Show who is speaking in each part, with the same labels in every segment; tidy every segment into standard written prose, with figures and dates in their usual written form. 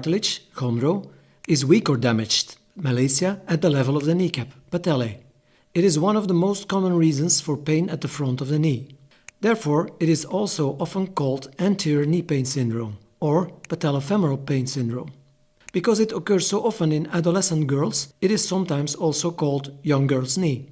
Speaker 1: Cartilage, chondro, is weak or damaged, malacia, at the level of the kneecap, patellae. It is one of the most common reasons for pain at the front of the knee. Therefore, it is also often called anterior knee pain syndrome or patellofemoral pain syndrome. Because it occurs so often in adolescent girls, it is sometimes also called young girl's knee.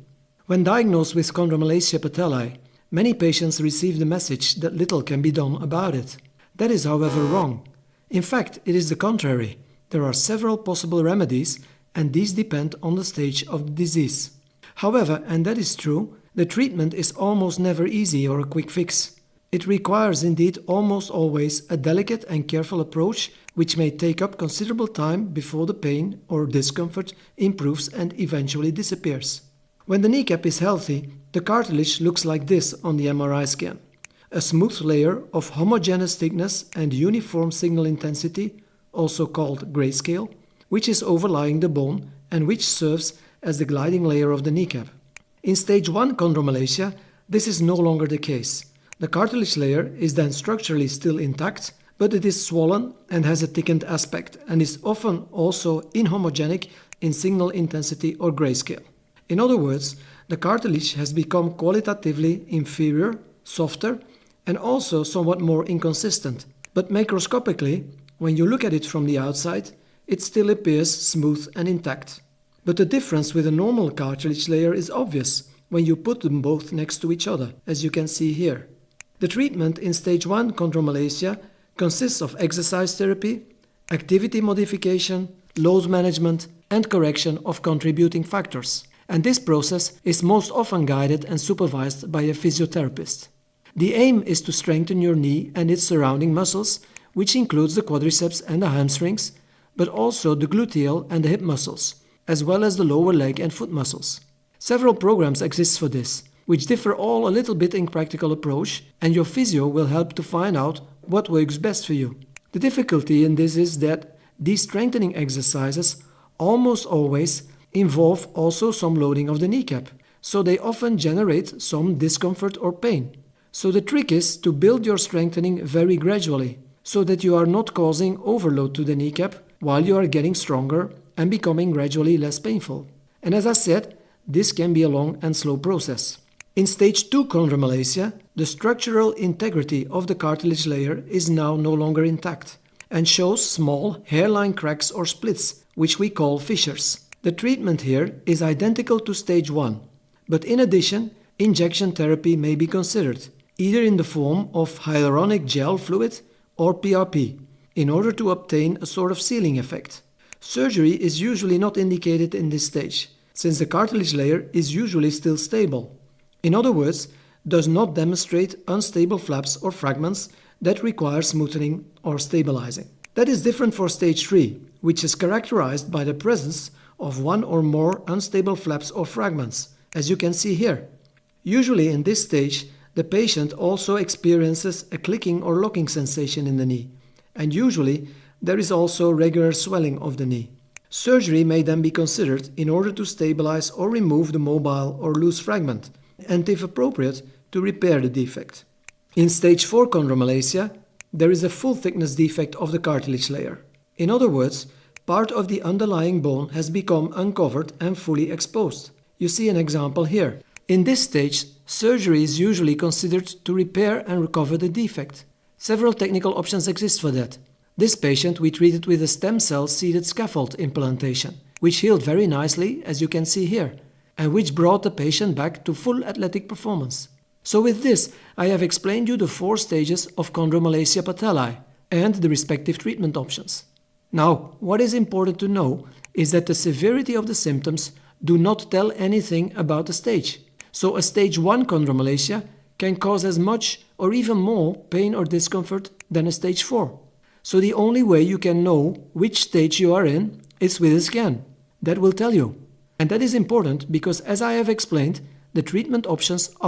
Speaker 1: When diagnosed with chondromalacia patellae, many patients receive the message that little can be done about it. That is, however, wrong. In fact, it is the contrary. There are several possible remedies, and these depend on the stage of the disease. However, and that is true, the treatment is almost never easy or a quick fix. It requires indeed almost always a delicate and careful approach, which may take up considerable time before the pain or discomfort improves and eventually disappears. When the kneecap is healthy, the cartilage looks like this on the MRI scan. A smooth layer of homogeneous thickness and uniform signal intensity, also called grayscale, which is overlying the bone and which serves as the gliding layer of the kneecap. In stage 1 chondromalacia, this is no longer the case. The cartilage layer is then structurally still intact, but it is swollen and has a thickened aspect and is often also inhomogenic in signal intensity or grayscale. In other words, the cartilage has become qualitatively inferior, softer, and also somewhat more inconsistent. But macroscopically, when you look at it from the outside, it still appears smooth and intact. But the difference with a normal cartilage layer is obvious when you put them both next to each other, as you can see here. The treatment in stage 1 chondromalacia consists of exercise therapy, activity modification, load management, and correction of contributing factors. And this process is most often guided and supervised by a physiotherapist. The aim is to strengthen your knee and its surrounding muscles, which includes the quadriceps and the hamstrings, but also the gluteal and the hip muscles, as well as the lower leg and foot muscles. Several programs exist for this, which differ all a little bit in practical approach, and your physio will help to find out what works best for you. The difficulty in this is that these strengthening exercises almost always involve also some loading of the kneecap, so they often generate some discomfort or pain. So the trick is to build your strengthening very gradually, so that you are not causing overload to the kneecap while you are getting stronger and becoming gradually less painful. And as I said, this can be a long and slow process. In stage 2 chondromalacia, the structural integrity of the cartilage layer is now no longer intact and shows small hairline cracks or splits, which we call fissures. The treatment here is identical to stage 1, but in addition, injection therapy may be considered, either in the form of hyaluronic gel fluid or PRP, in order to obtain a sort of sealing effect. Surgery is usually not indicated in this stage, since the cartilage layer is usually still stable. In other words, does not demonstrate unstable flaps or fragments that require smoothing or stabilizing. That is different for stage 3, which is characterized by the presence of one or more unstable flaps or fragments, as you can see here. Usually in this stage, the patient also experiences a clicking or locking sensation in the knee, and usually there is also regular swelling of the knee. Surgery may then be considered in order to stabilize or remove the mobile or loose fragment, and if appropriate, to repair the defect. In stage 4 chondromalacia, there is a full thickness defect of the cartilage layer. In other words, part of the underlying bone has become uncovered and fully exposed. You see an example here. In this stage, surgery is usually considered to repair and recover the defect. Several technical options exist for that. This patient we treated with a stem cell seeded scaffold implantation, which healed very nicely, as you can see here, and which brought the patient back to full athletic performance. So with this, I have explained you the 4 stages of chondromalacia patellae and the respective treatment options. Now, what is important to know is that the severity of the symptoms do not tell anything about the stage. So a stage 1 chondromalacia can cause as much or even more pain or discomfort than a stage 4. So the only way you can know which stage you are in is with a scan. That will tell you. And that is important because, as I have explained, the treatment options are